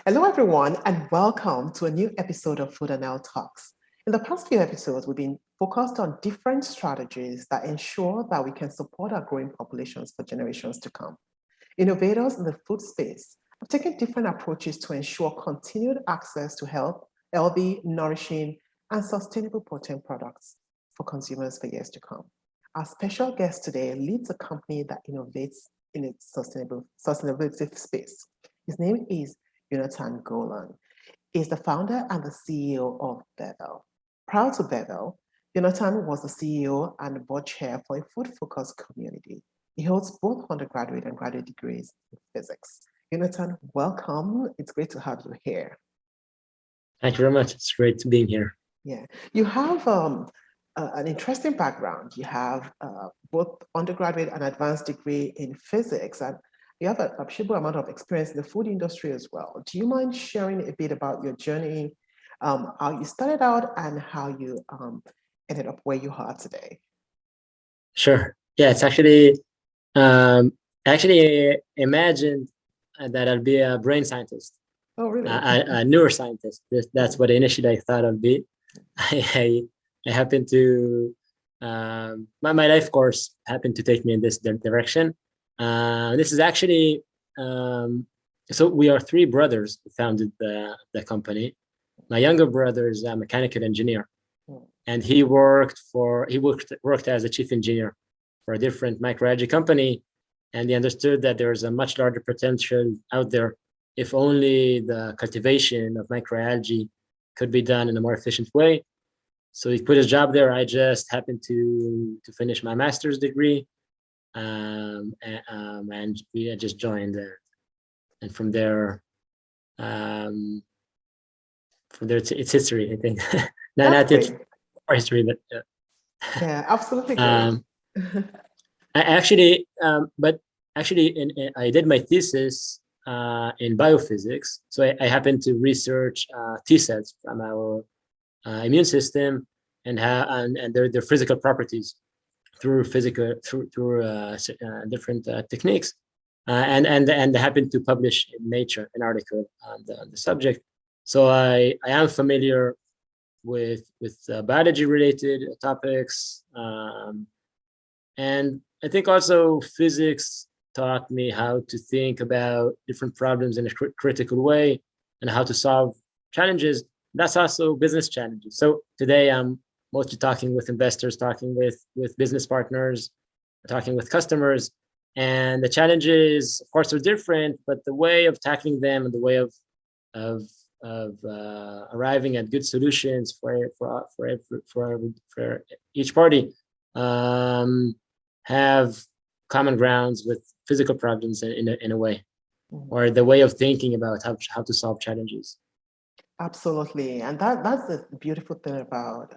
Hello, everyone, and welcome to a new episode of Food and Health Talks. In the past few episodes, we've been focused on different strategies that ensure that we can support our growing populations for generations to come. Innovators in the food space have taken different approaches to ensure continued access to healthy, nourishing, and sustainable protein products for consumers for years to come. Our special guest today leads a company that innovates in its sustainability space. His name is Yonatan Golan. He's the founder and the CEO of Brevel. Prior to Brevel, Yonatan was the CEO and board chair for a food-focused community. He holds both undergraduate and graduate degrees in physics. Yonatan, welcome. It's great to have you here. Thank you very much. It's great to be here. Yeah, you have an interesting background. You have both undergraduate and advanced degree in physics, and you have an appreciable amount of experience in the food industry as well. Do you mind sharing a bit about your journey, how you started out and how you ended up where you are today? Sure. Yeah, it's actually imagined that I'll be a brain scientist. Oh, really? A neuroscientist. That's what initially I thought I'd be. I happened to my life course happened to take me in this direction. This is actually so we are three brothers who founded the company. My younger brother is a mechanical engineer, and he worked as a chief engineer for a different microalgae company, and he understood that there is a much larger potential out there if only the cultivation of microalgae could be done in a more efficient way. So he quit his job there. I just happened to finish my master's degree, and we had just joined, and from there it's history, I think. Not it's history, but yeah, absolutely great. I did my thesis in biophysics, so I happened to research T cells from our immune system and their physical properties through different techniques, and happened to publish in Nature an article on the subject. So I am familiar with biology related topics, and I think also physics taught me how to think about different problems in a critical way and how to solve challenges. That's also business challenges. So today I'm mostly talking with investors, talking with business partners, talking with customers, and the challenges, of course, are different, but the way of tackling them and the way of arriving at good solutions for each party have common grounds with physical problems in a way, or the way of thinking about how to solve challenges. Absolutely. And that's the beautiful thing about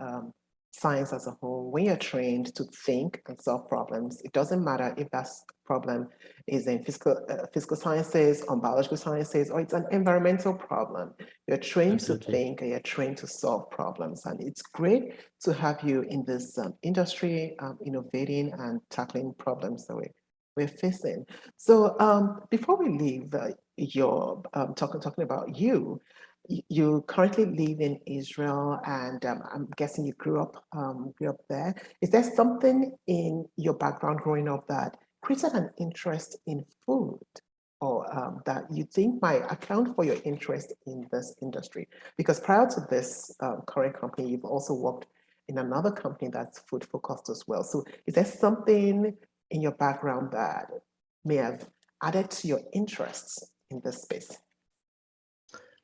science as a whole. When you're trained to think and solve problems, it doesn't matter if that problem is in physical sciences, or biological sciences, or it's an environmental problem. You're trained Absolutely. to think and you're trained to solve problems. And it's great to have you in this industry, innovating and tackling problems that we're facing. So before we leave your talking about you currently live in Israel, and I'm guessing you grew up there. Is there something in your background growing up that created an interest in food, or that you think might account for your interest in this industry? Because prior to this current company, you've also worked in another company that's food focused as well. So is there something in your background that may have added to your interests in this space?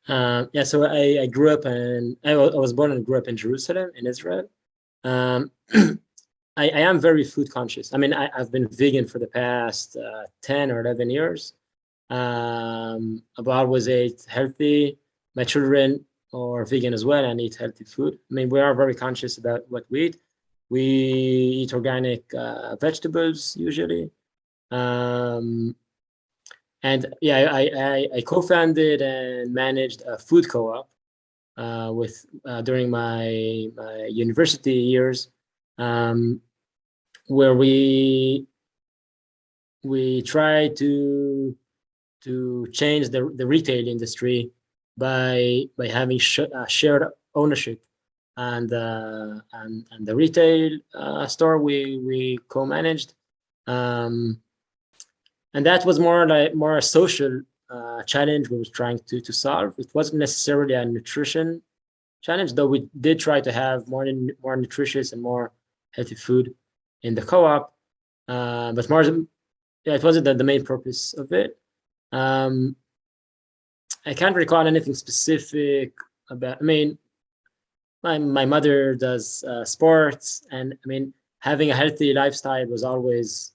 Yeah, so I grew up I was born and grew up in Jerusalem, in Israel. I am very food conscious. I mean, I've been vegan for the past 10 or 11 years. I've always ate healthy. My children are vegan as well and eat healthy food. I mean, we are very conscious about what we eat. We eat organic vegetables usually. And yeah, I co-founded and managed a food co-op during my university years, where we try to change the retail industry by having shared ownership, and the retail store we co-managed, and that was more a social challenge we was trying to solve. It wasn't necessarily a nutrition challenge, though we did try to have more nutritious and more healthy food in the co-op, but more, yeah, it wasn't the main purpose of it. I can't recall anything specific about. I mean, my mother does sports, and I mean, having a healthy lifestyle was always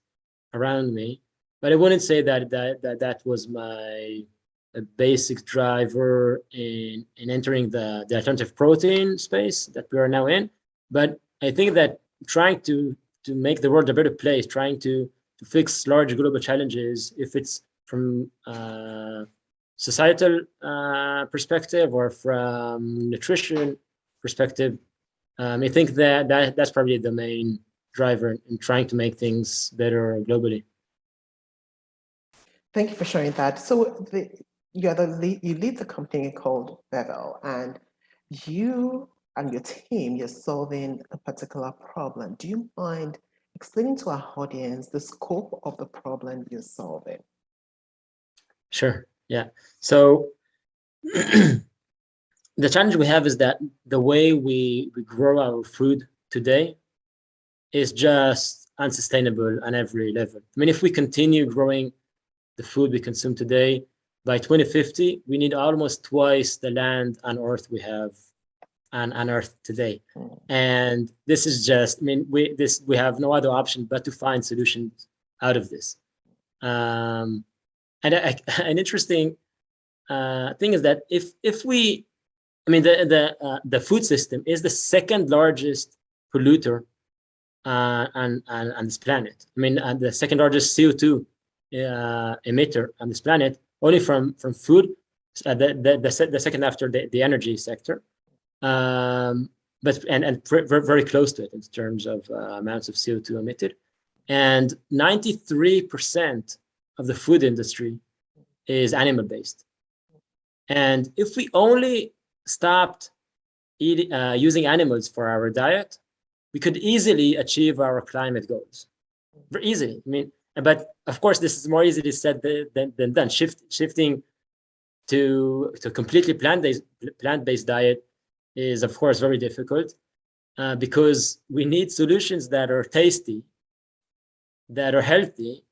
around me. But I wouldn't say that was my a basic driver in entering the alternative protein space that we are now in. But I think that trying to make the world a better place, trying to fix large global challenges, if it's from societal perspective or from nutrition perspective, I think that's probably the main driver in trying to make things better globally. Thank you for sharing that. So you lead the company called Brevel, and you and your team, you're solving a particular problem. Do you mind explaining to our audience the scope of the problem you're solving? Sure. Yeah. So the challenge we have is that the way we grow our food today is just unsustainable on every level. I mean, if we continue growing the food we consume today, by 2050, we need almost twice the land on Earth we have on Earth today. And this is just, I mean, we have no other option but to find solutions out of this. And an interesting thing is that if we, I mean, the food system is the second largest polluter on this planet. I mean, the second largest CO2 emitter on this planet, only from food, the second after the energy sector, but very close to it in terms of amounts of CO2 emitted. And 93% of the food industry is animal based. And if we only stopped using animals for our diet, we could easily achieve our climate goals. Very easily. I mean, but of course, this is more easily said than done. Shifting to completely plant-based diet is, of course, very difficult because we need solutions that are tasty, that are healthy,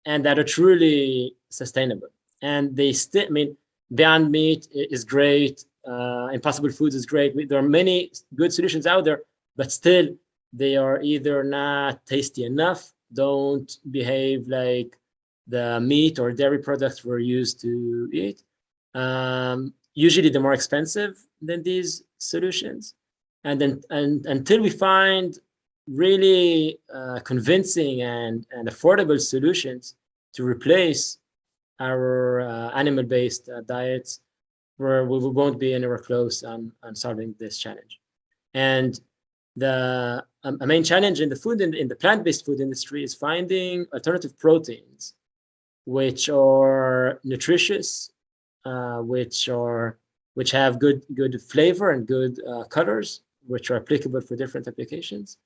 and that are truly sustainable. And they still, I mean, Beyond Meat is great. Impossible Foods is great. There are many good solutions out there, but still, they are either not tasty enough, don't behave like the meat or dairy products we're used to eat. Usually, they're more expensive than these solutions. And then, until we find really convincing and affordable solutions to replace our animal-based diets, where we won't be anywhere close on solving this challenge. And the a main challenge in the plant-based food industry is finding alternative proteins, which are nutritious, which have good flavor and good colors, which are applicable for different applications,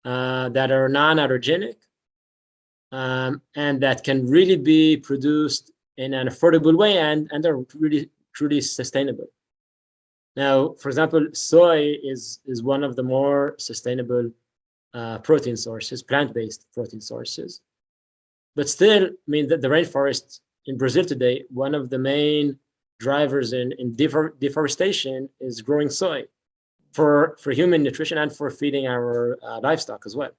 that are non-allergenic, and that can really be produced in an affordable way and are really truly sustainable. Now, for example, soy is one of the more sustainable protein sources, plant-based protein sources. But still, I mean, the rainforest in Brazil today, one of the main drivers in deforestation is growing soy for human nutrition and for feeding our livestock as well.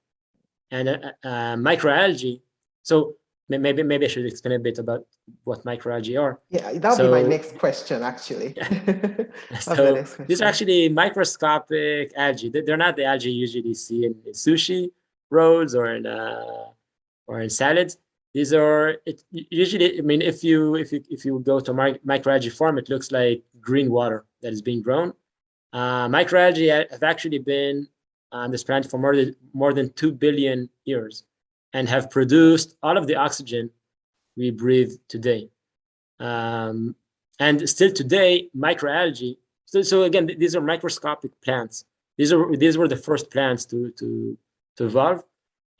And microalgae. So maybe I should explain a bit about what microalgae are. Yeah, that would be my next question, actually. So these are actually microscopic algae. They're not the algae you usually see in sushi rolls or in salads. These are usually. I mean, if you go to microalgae farm, it looks like green water that is being grown. Microalgae have actually been on this planet for more than 2 billion years and have produced all of the oxygen we breathe today. And still today, microalgae. So again, these are microscopic plants. These were the first plants to evolve,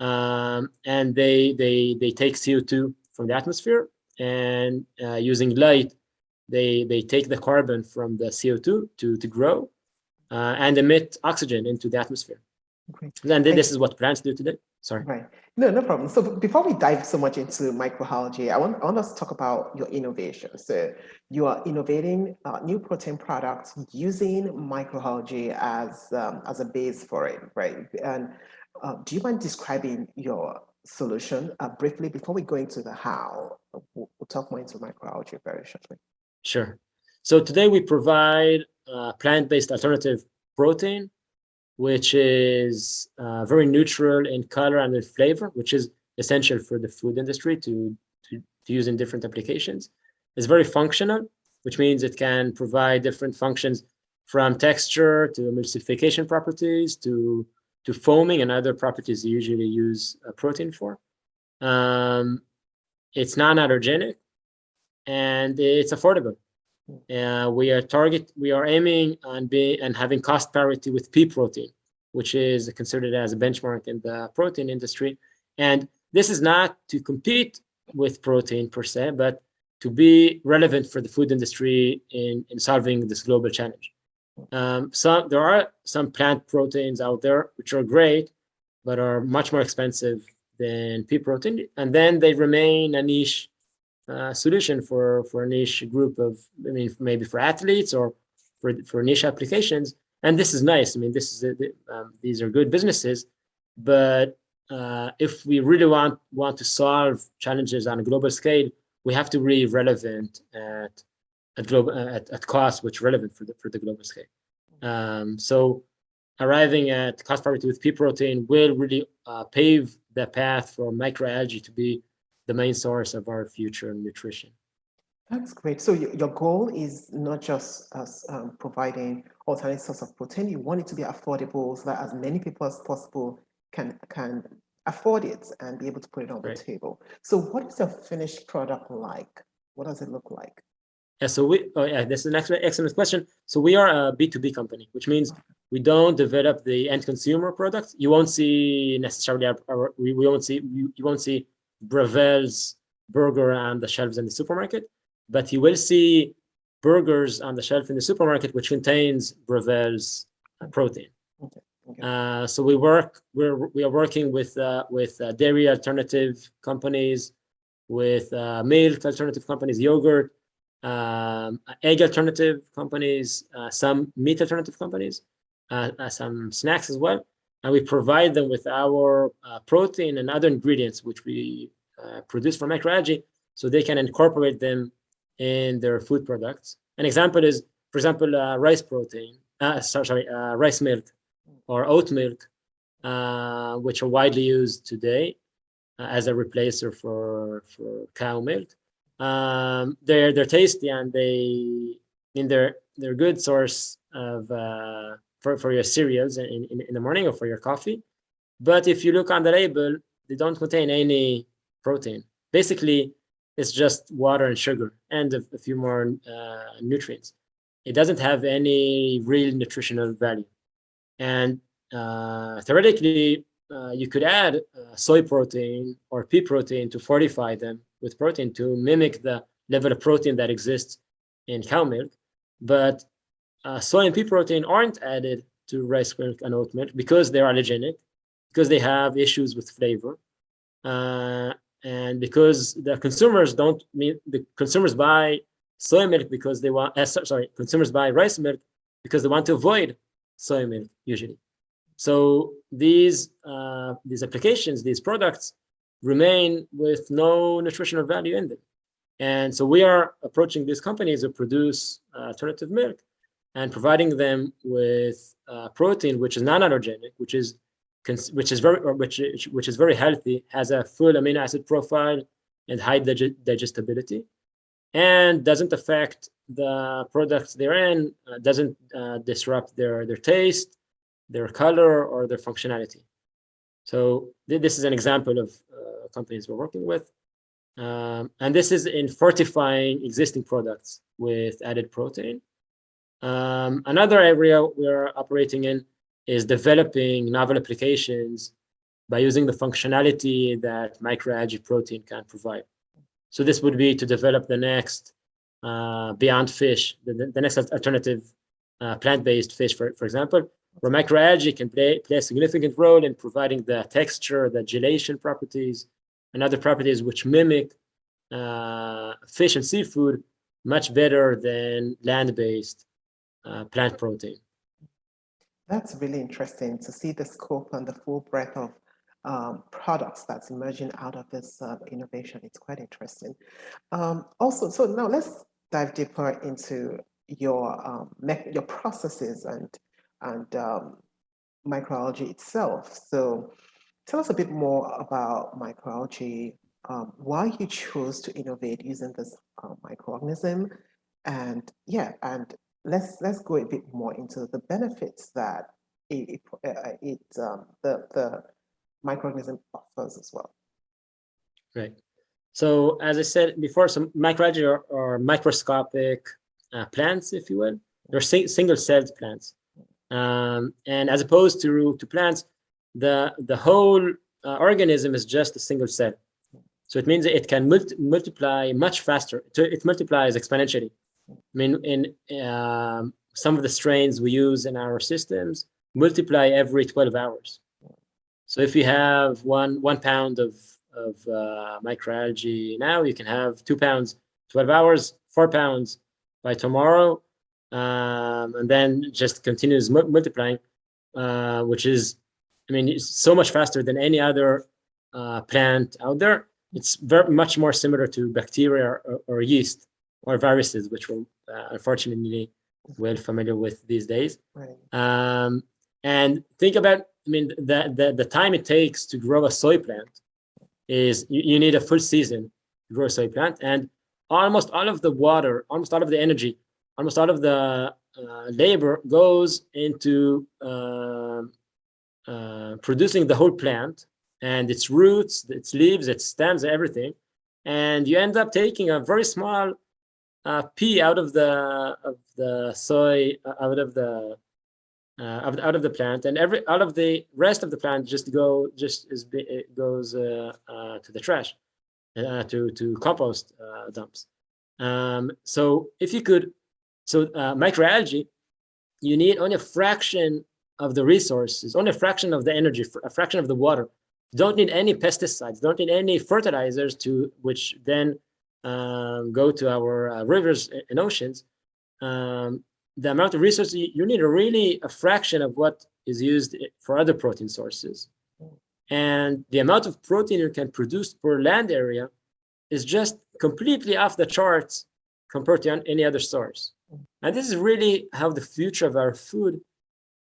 and they take CO2 from the atmosphere, and using light, they take the carbon from the CO2 to grow, and emit oxygen into the atmosphere. Great. And this is what plants do today. Sorry. Right. No problem. So before we dive so much into microalgae, I want us to talk about your innovation. So you are innovating new protein products using microalgae as a base for it, right? And do you mind describing your solution briefly before we go into the how? We'll talk more into microalgae very shortly. Sure. So today we provide plant-based alternative protein, which is very neutral in color and in flavor, which is essential for the food industry to use in different applications. It's very functional, which means it can provide different functions from texture to emulsification properties to foaming and other properties you usually use protein for. It's non-allergenic and it's affordable. We are aiming on having cost parity with pea protein, which is considered as a benchmark in the protein industry. And this is not to compete with protein per se, but to be relevant for the food industry in solving this global challenge. There are some plant proteins out there which are great, but are much more expensive than pea protein, and then they remain a niche solution for a niche group of, maybe for athletes or for niche applications. And this is nice. These are good businesses, but if we really want to solve challenges on a global scale, we have to be relevant at cost, which is relevant for the global scale. So arriving at cost parity with pea protein will really pave the path for microalgae to be the main source of our future nutrition. That's great. So your goal is not just as providing alternate source of protein. You want it to be affordable so that as many people as possible can afford it and be able to put it on the table. So what is your finished product like? What does it look like? Yeah, so this is an excellent question. So we are a B2B company, which means we don't develop the end consumer products. You won't see necessarily you won't see Brevel's burger on the shelves in the supermarket, but you will see burgers on the shelf in the supermarket which contains Brevel's protein. Okay. So we are working with dairy alternative companies, with milk alternative companies, yogurt, egg alternative companies, some meat alternative companies, some snacks as well. And we provide them with our protein and other ingredients which we produce from microalgae, so they can incorporate them in their food products. An example is, for example, rice protein, rice milk or oat milk, which are widely used today as a replacer for cow milk. They're tasty, and they're good source of for your cereals in the morning or for your coffee. But if you look on the label, they don't contain any protein. Basically, it's just water and sugar and a few more nutrients. It doesn't have any real nutritional value. And theoretically, you could add soy protein or pea protein to fortify them with protein to mimic the level of protein that exists in cow milk. But soy and pea protein aren't added to rice milk and oat milk because they're allergenic, because they have issues with flavor, and because the consumers buy soy milk because they want. Consumers buy rice milk because they want to avoid soy milk usually. So these applications, these products, remain with no nutritional value in them. And so we are approaching these companies who produce alternative milk and providing them with protein which is non-allergenic, which is very healthy, has a full amino acid profile and high digestibility, and doesn't affect the products they're in, doesn't disrupt their taste, their color, or their functionality. So this is an example of companies we're working with. And this is in fortifying existing products with added protein. Another area we're operating in is developing novel applications by using the functionality that microalgae protein can provide. So this would be to develop the next beyond fish, the next alternative plant-based fish, for example, where microalgae can play a significant role in providing the texture, the gelation properties, and other properties which mimic fish and seafood much better than land-based plant protein. That's really interesting to see the scope and the full breadth of products that's emerging out of this innovation. It's quite interesting. Also, so now let's dive deeper into your processes and microalgae itself. So tell us a bit more about microalgae, why you chose to innovate using this microorganism, and yeah, and let's go a bit more into the benefits that the microorganism offers as well. Right. So as I said before, some microalgae are microscopic plants, if you will. They're single-celled plants, and as opposed to plants, the whole organism is just a single cell. So it means it can multiply much faster. It multiplies exponentially. I mean, in some of the strains we use in our systems multiply every 12 hours. So if you have one pound of microalgae now, you can have 2 pounds, 12 hours, 4 pounds by tomorrow, and then just continues multiplying, which is, I mean, it's so much faster than any other plant out there. It's very much more similar to bacteria or yeast or viruses, which we're unfortunately well familiar with these days. Right. And think about, I mean, the time it takes to grow a soy plant is you need a full season to grow a soy plant, and almost all of the water, almost all of the energy, almost all of the labor goes into producing the whole plant and its roots, its leaves, its stems, everything, and you end up taking a very small pea out of the soy, out of the plant, and all of the rest of the plant goes to the trash, to compost dumps. So if you could, microalgae, you need only a fraction of the resources, only a fraction of the energy, a fraction of the water. You don't need any pesticides, don't need any fertilizers which then go to our rivers and oceans. The amount of resources you need are really a fraction of what is used for other protein sources. And the amount of protein you can produce per land area is just completely off the charts compared to any other source. And this is really how the future of our food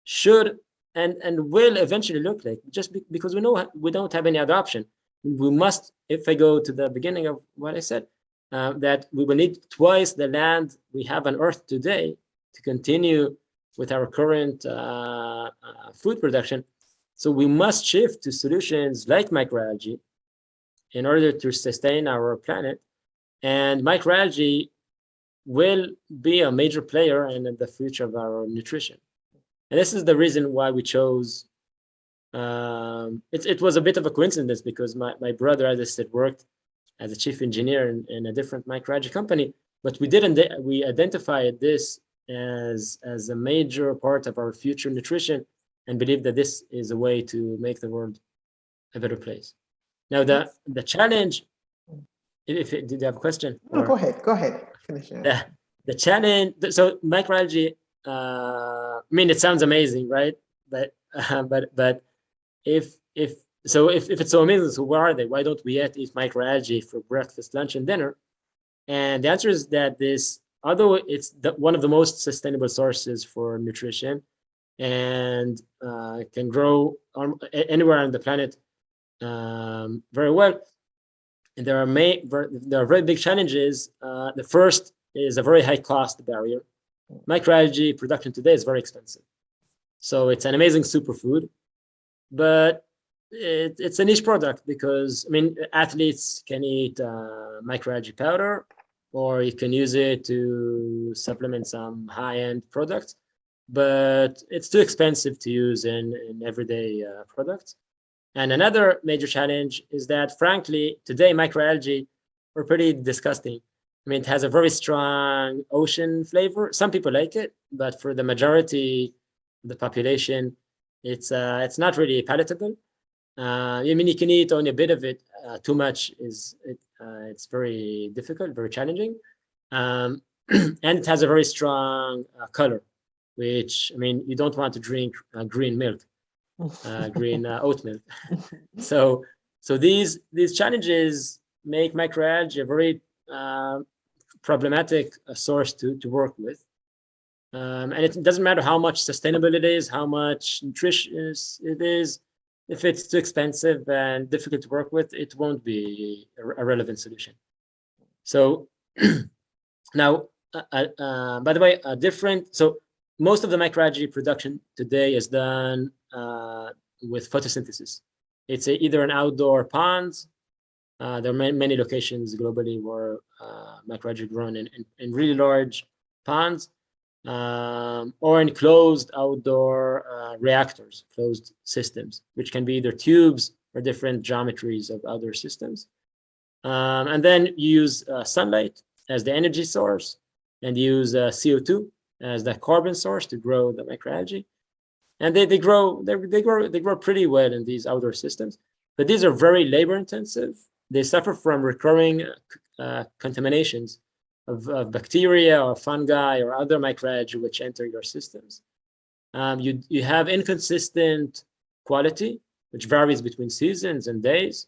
should and will eventually look like, just because we know we don't have any other option. We must, if I go to the beginning of what I said, that we will need twice the land we have on Earth today to continue with our current food production. So we must shift to solutions like microalgae in order to sustain our planet. And microalgae will be a major player in the future of our nutrition. And this is the reason why we chose, it was a bit of a coincidence because my brother, as I said, worked as a chief engineer in a different microalgae company, but we identified this as a major part of our future nutrition and believe that this is a way to make the world a better place. Now, the challenge, did you have a question? No, go ahead. Finish it. The challenge, so microalgae, I mean, it sounds amazing, right? But if it's so amazing, so where are they? Why don't we eat microalgae for breakfast, lunch, and dinner? And the answer is that although it's one of the most sustainable sources for nutrition, and can grow anywhere on the planet very well, there are very big challenges. The first is a very high cost barrier. Microalgae production today is very expensive. So it's an amazing superfood, but it's a niche product because, I mean, athletes can eat microalgae powder, or you can use it to supplement some high-end products, but it's too expensive to use in everyday products. And another major challenge is that, frankly, today microalgae are pretty disgusting. I mean, it has a very strong ocean flavor. Some people like it, but for the majority of the population, it's not really palatable. I mean, you can eat only a bit of it. Too much it's very difficult, very challenging, and it has a very strong color, which, I mean, you don't want to drink green milk, green oat milk. So these challenges make microalgae a very problematic source to work with. And it doesn't matter how much sustainable it is, how much nutritious it is. If it's too expensive and difficult to work with, it won't be a relevant solution. So now, by the way, so most of the microalgae production today is done with photosynthesis. It's either an outdoor pond. There are many locations globally where microalgae grown in really large ponds, or in closed outdoor reactors, closed systems, which can be either tubes or different geometries of outdoor systems. And then you use sunlight as the energy source, and use CO2 as the carbon source to grow the microalgae. And they grow pretty well in these outdoor systems, but these are very labor intensive. They suffer from recurring contaminations of bacteria or fungi or other microalgae which enter your systems. You have inconsistent quality, which varies between seasons and days,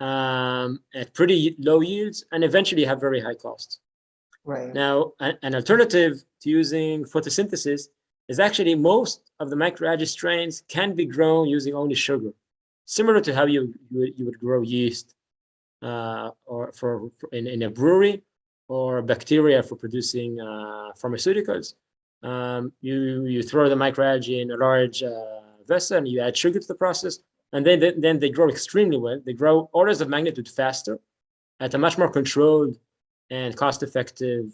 at pretty low yields, and eventually have very high costs. Right. Now, an alternative to using photosynthesis is actually most of the microalgae strains can be grown using only sugar, similar to how you would grow yeast or in a brewery, or bacteria for producing pharmaceuticals. You throw the microalgae in a large vessel, and you add sugar to the process, and then they grow extremely well. They grow orders of magnitude faster at a much more controlled and cost-effective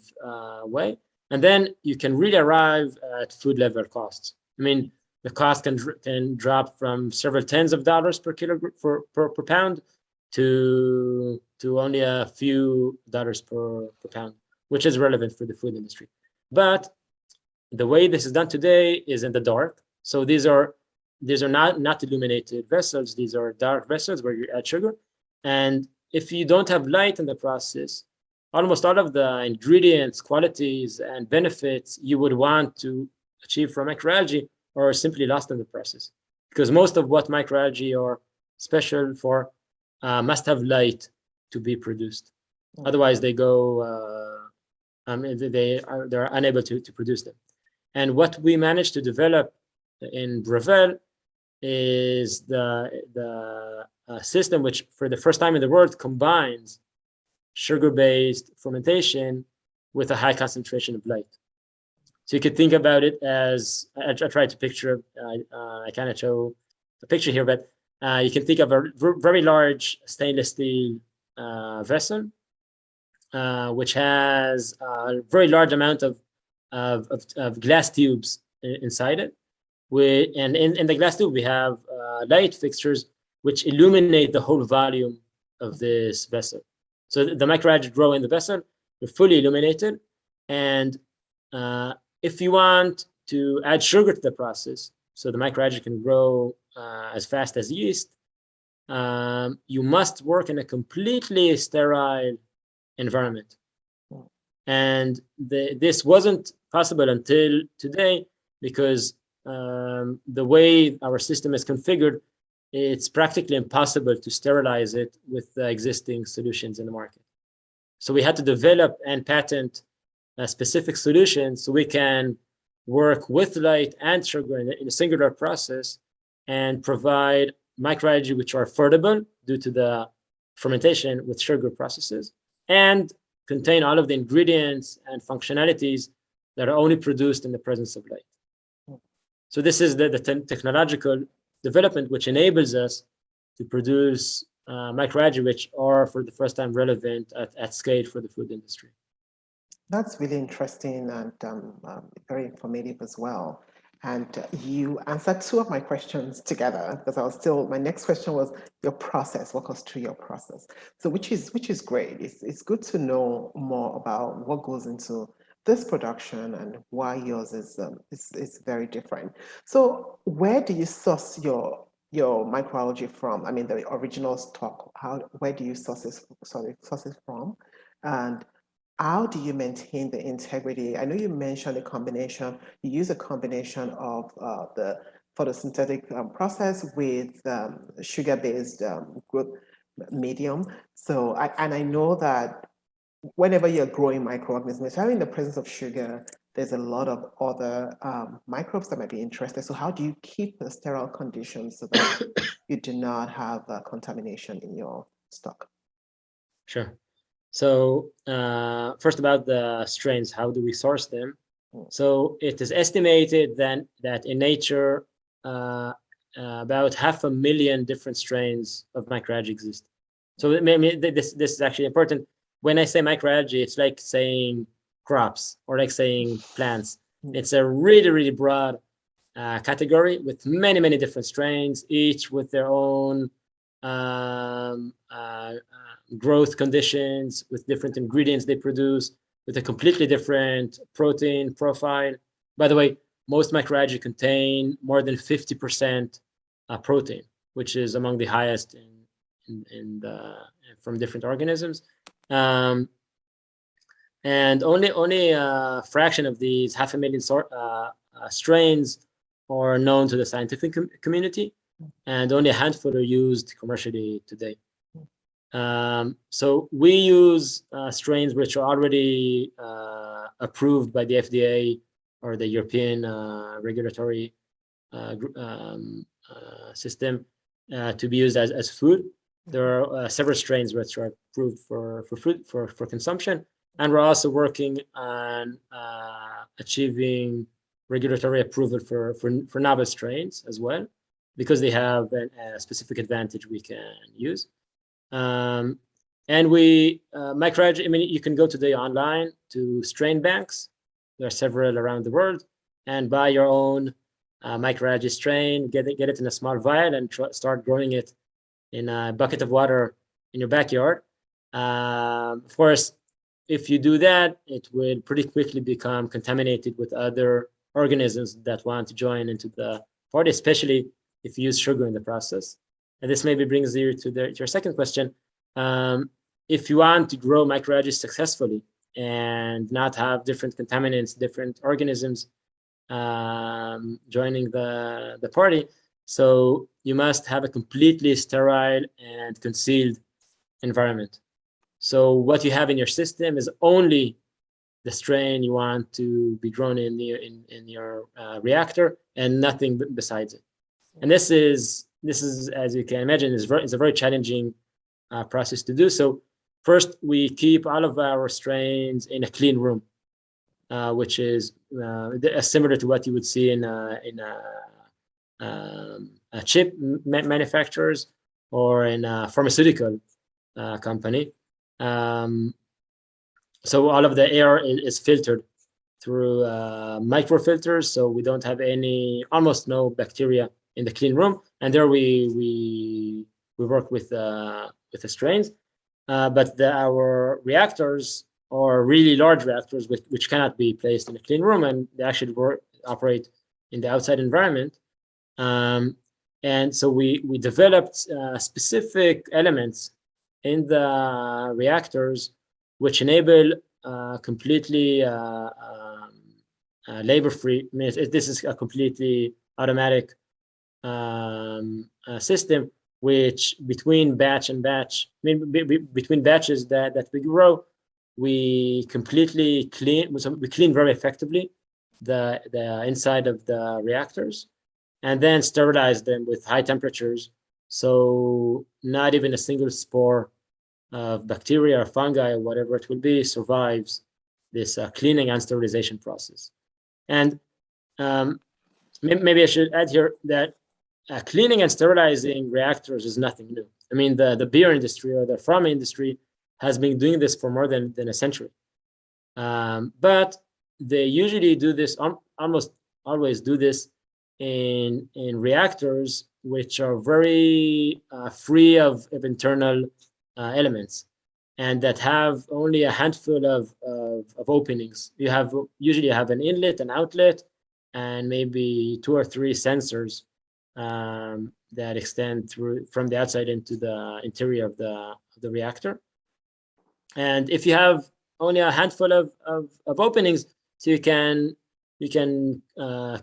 way. And then you can really arrive at food level costs. I mean, the cost can drop from several tens of dollars per kilogram per pound to only a few dollars per pound, which is relevant for the food industry. But the way this is done today is in the dark. So these are not illuminated vessels. These are dark vessels where you add sugar. And if you don't have light in the process, almost all of the ingredients, qualities, and benefits you would want to achieve from microalgae are simply lost in the process, because most of what microalgae are special for must have light to be produced. Otherwise, they go. They're unable to produce them. And what we managed to develop in Brevel is the system which, for the first time in the world, combines sugar-based fermentation with a high concentration of light. So you could think about it as, I tried to picture, I cannot show a picture here, but you can think of a very large stainless steel vessel, which has a very large amount of glass tubes inside it. And in the glass tube, we have light fixtures which illuminate the whole volume of this vessel. So the microalgae grow in the vessel, they're fully illuminated. And if you want to add sugar to the process, so the microalgae can grow as fast as yeast, you must work in a completely sterile environment. And this wasn't possible until today, because the way our system is configured, it's practically impossible to sterilize it with the existing solutions in the market. So we had to develop and patent a specific solution so we can work with light and sugar in a singular process and provide microalgae which are affordable due to the fermentation with sugar processes, and contain all of the ingredients and functionalities that are only produced in the presence of light. So this is the technological development which enables us to produce microalgae, which are for the first time relevant at scale for the food industry. That's really interesting and very informative as well. And you answered two of my questions together, because my next question was your process. Walk us through your process. So which is great. It's good to know more about what goes into this production and why yours is very different. So where do you source your microalgae from? I mean, the original stock. Where do you source it from? And how do you maintain the integrity? I know you mentioned you use a combination of the photosynthetic process with sugar-based growth medium. So, I know that whenever you're growing microorganisms, especially in the presence of sugar, there's a lot of other microbes that might be interested. So how do you keep the sterile conditions so that you do not have contamination in your stock? Sure. So first about the strains, how do we source them? So it is estimated then that in nature, about 500,000 different strains of microalgae exist. So this is actually important. When I say microalgae, it's like saying crops or like saying plants. It's a really, really broad category with many, many different strains, each with their own growth conditions, with different ingredients they produce, with a completely different protein profile. By the way, most microalgae contain more than 50% protein, which is among the highest from different organisms. And only a fraction of these 500,000 strains are known to the scientific community, and only a handful are used commercially today. So we use strains which are already approved by the FDA or the European regulatory system to be used as food. There are several strains which are approved for food for consumption, and we're also working on achieving regulatory approval for novel strains as well, because they have a specific advantage we can use. And we microalgae, I mean, you can go today online to strain banks. There are several around the world, and buy your own microalgae strain, get it in a small vial, and start growing it in a bucket of water in your backyard. Of course, if you do that, it will pretty quickly become contaminated with other organisms that want to join into the party, especially if you use sugar in the process. And this maybe brings you to your second question. If you want to grow microalgae successfully and not have different contaminants, different organisms joining the party, so you must have a completely sterile and concealed environment. So what you have in your system is only the strain you want to be grown in your reactor, and nothing besides it. And this is, as you can imagine, is a very challenging process to do. So first, we keep all of our strains in a clean room, which is similar to what you would see in chip manufacturers or in a pharmaceutical company. So all of the air is filtered through microfilters, so we don't have almost no bacteria in the clean room. And there we work with the strains, but our reactors are really large reactors which cannot be placed in a clean room, and they actually operate in the outside environment. And so we developed specific elements in the reactors which enable completely labor-free. I mean, this is a completely automatic system, which between batch and batch, between batches that we grow, we completely clean. So we clean very effectively the inside of the reactors, and then sterilize them with high temperatures, so not even a single spore of bacteria or fungi or whatever it will be survives this cleaning and sterilization process. And maybe I should add here that cleaning and sterilizing reactors is nothing new. I mean, the beer industry or the pharma industry has been doing this for more than a century. But they usually do this, almost always do this in reactors which are very free of internal elements, and that have only a handful of openings. You have usually have an inlet, an outlet, and maybe 2 or 3 sensors that extend through from the outside into the interior of the reactor. And if you have only a handful of openings, so you can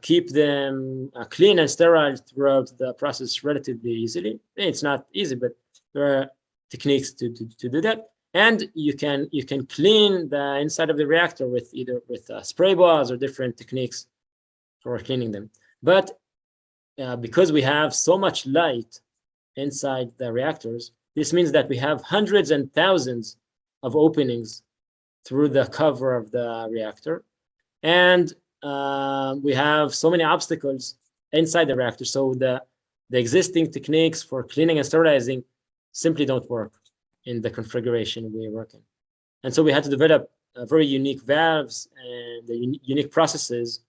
keep them clean and sterile throughout the process relatively easily. It's not easy, but there are techniques to do that. And you can clean the inside of the reactor with either spray balls or different techniques for cleaning them. But because we have so much light inside the reactors, this means that we have hundreds and thousands of openings through the cover of the reactor, and we have so many obstacles inside the reactor. So the existing techniques for cleaning and sterilizing simply don't work in the configuration we work in. And so we had to develop very unique valves and the unique processes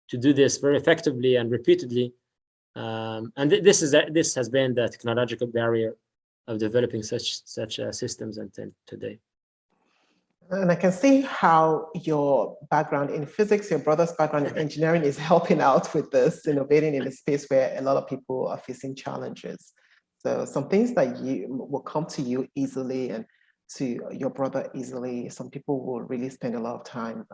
to do this very effectively and repeatedly. And this has been the technological barrier of developing such systems until today. And I can see how your background in physics, your brother's background in engineering is helping out with this, innovating in a space where a lot of people are facing challenges. So some things that you will come to you easily and to your brother easily. Some people will really spend a lot of time,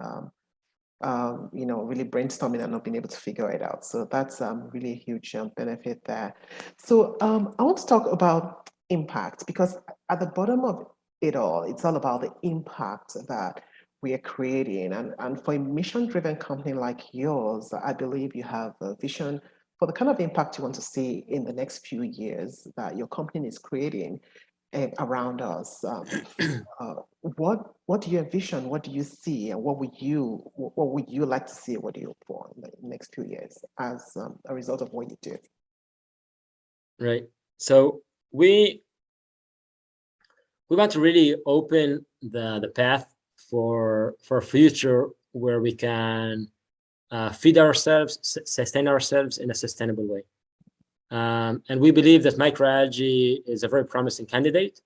really brainstorming and not being able to figure it out. So that's really a huge benefit there. So I want to talk about impact, because at the bottom of it all, it's all about the impact that we are creating. And for a mission-driven company like yours, I believe you have a vision for the kind of impact you want to see in the next few years that your company is creating around us. What do you envision? What do you see? And what would you like to see? What do you hope for in the next few years as a result of what you do? Right. So we want to really open the path for a future where we can feed ourselves, sustain ourselves in a sustainable way. And we believe that microalgae is a very promising candidate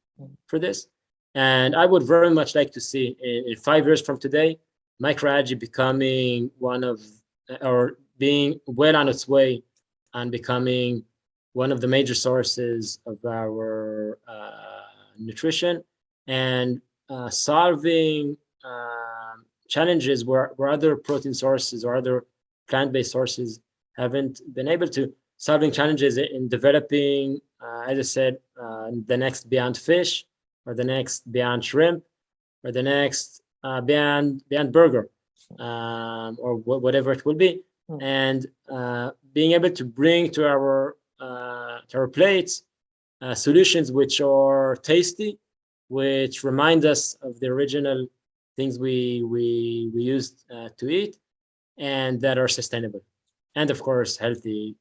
for this. And I would very much like to see in 5 years from today, microalgae becoming or being well on its way and becoming one of the major sources of our nutrition, and solving challenges where other protein sources or other plant-based sources haven't been able to. Solving challenges in developing, as I said, the next beyond fish, or the next beyond shrimp, or the next beyond burger, or whatever it will be, and being able to bring to our plates solutions which are tasty, which remind us of the original things we used to eat, and that are sustainable, and of course healthy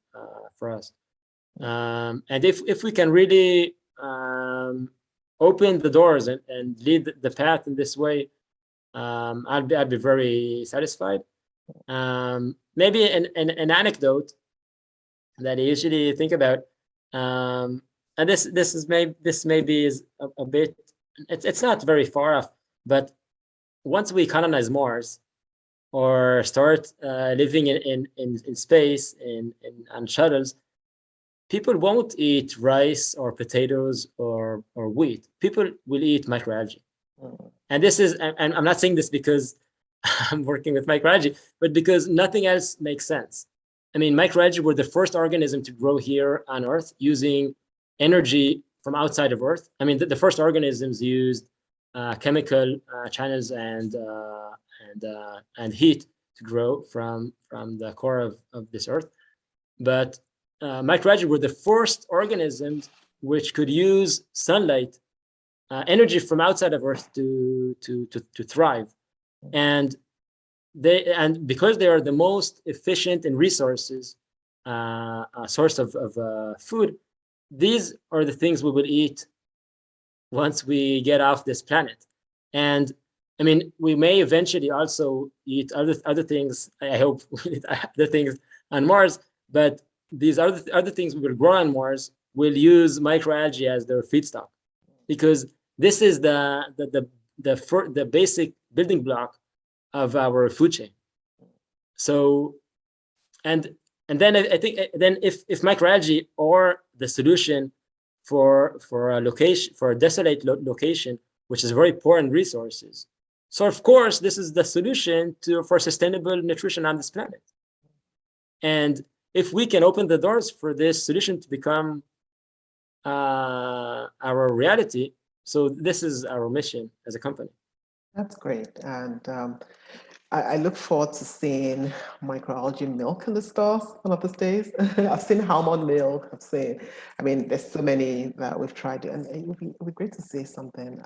for us. And if we can really open the doors and lead the path in this way, I'll be very satisfied. Maybe an anecdote that I usually think about, and this maybe is a bit, it's not very far off, but once we colonize Mars or start living in space on shuttles, people won't eat rice or potatoes or wheat. People will eat microalgae. And this is, and I'm not saying this because I'm working with microalgae, but because nothing else makes sense. I mean, microalgae were the first organism to grow here on Earth using energy from outside of Earth. I mean, the first organisms used chemical channels and heat to grow from the core of this Earth. But microalgae were the first organisms which could use sunlight, energy from outside of Earth to thrive, and because they are the most efficient in resources, source of food, these are the things we will eat once we get off this planet. And I mean, we may eventually also eat other things. I hope we eat other things on Mars, but these other things we will grow on Mars will use microalgae as their feedstock, because this is the basic building block of our food chain. So and then I think then if microalgae or the solution for a location, for a desolate location which is very poor in resources, so of course this is the solution for sustainable nutrition on this planet. And if we can open the doors for this solution to become our reality, so this is our mission as a company. That's great. And I look forward to seeing microalgae milk in the stores one of these days. I've seen almond milk. I mean, there's so many that we've tried, and it would be great to see something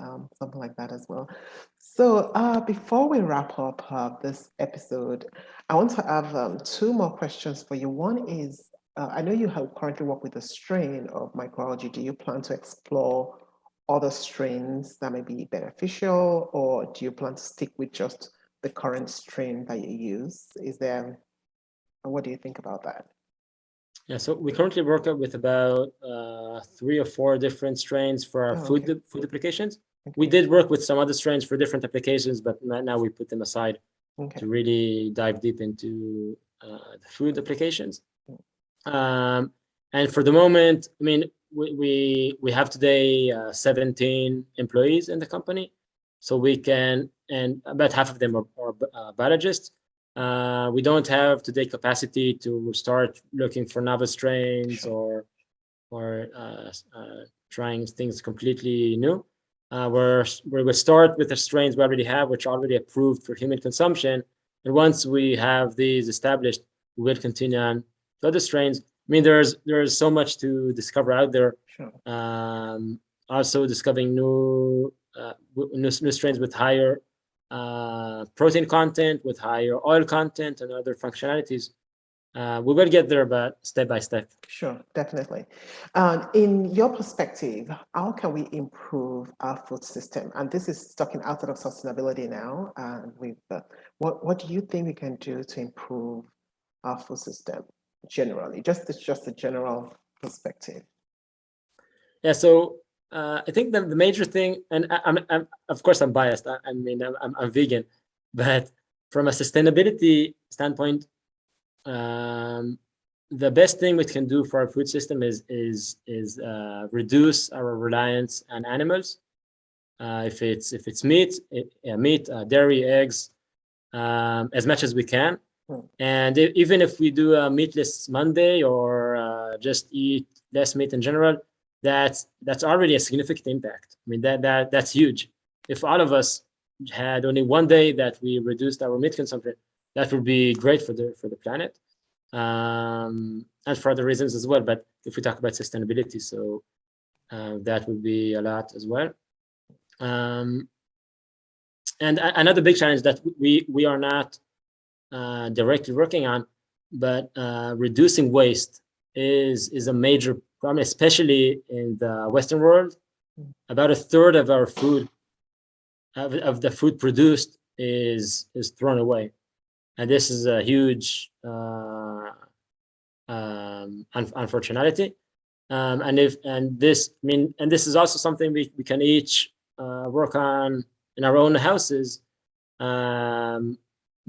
like that as well. So before we wrap up this episode, I want to have two more questions for you. One is, I know you have currently worked with a strain of microalgae. Do you plan to explore other strains that may be beneficial, or do you plan to stick with just the current strain that you use? What do you think about that? Yeah, so we currently work with about 3 or 4 different strains for our food applications. Okay. We did work with some other strains for different applications, but now we put them aside to really dive deep into the food applications. And for the moment, I mean, we have today 17 employees in the company, so we can, and about half of them are biologists. We don't have today capacity to start looking for novel strains or trying things completely new. We will start with the strains we already have, which are already approved for human consumption. And once we have these established, we will continue on to other strains. I mean, there's so much to discover out there. Sure. Also discovering new strains with higher protein content, with higher oil content, and other functionalities. We will get there, but step by step. Sure, definitely. In your perspective, how can we improve our food system? And this is talking outside of sustainability now. And what do you think we can do to improve our food system generally? Just a general perspective. Yeah. So I think the major thing, and I'm of course I'm biased. I mean, I'm vegan, but from a sustainability standpoint, the best thing we can do for our food system is reduce our reliance on animals. If it's meat, dairy, eggs, as much as we can. And even if we do a meatless Monday or just eat less meat in general, that's already a significant impact. I mean, that's huge. If all of us had only one day that we reduced our meat consumption, that would be great for the planet, and for other reasons as well. But if we talk about sustainability, so that would be a lot as well. And another big challenge that we are not directly working on, but reducing waste is a major problem, especially in the Western world. About a third of our food, of the food produced, is thrown away, and this is a huge unfortunately. And this is also something we can each work on in our own houses,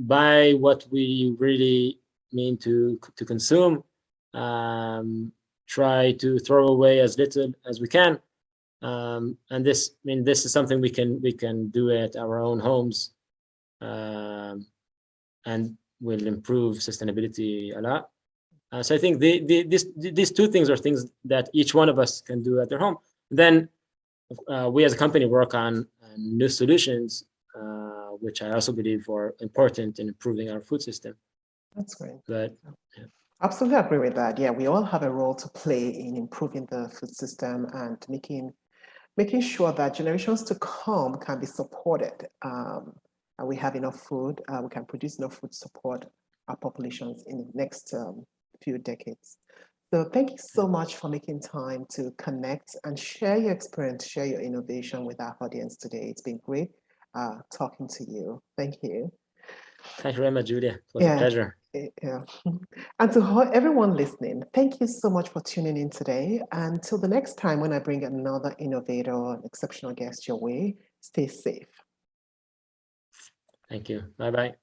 by what we really mean to consume. Try to throw away as little as we can, and this is something we can do at our own homes, and will improve sustainability a lot. So I think these two things are things that each one of us can do at their home. Then we as a company work on new solutions, which I also believe are important in improving our food system. That's great. But yeah. Absolutely agree with that. Yeah, we all have a role to play in improving the food system and making sure that generations to come can be supported. And we have enough food, we can produce enough food to support our populations in the next few decades. So thank you so much for making time to connect and share your experience, share your innovation with our audience today. It's been great talking to you. Thank you. Thank you very much, Julia. It was a pleasure. Yeah. And to everyone listening, thank you so much for tuning in today. Until the next time when I bring another innovator or an exceptional guest your way, stay safe. Thank you. Bye-bye.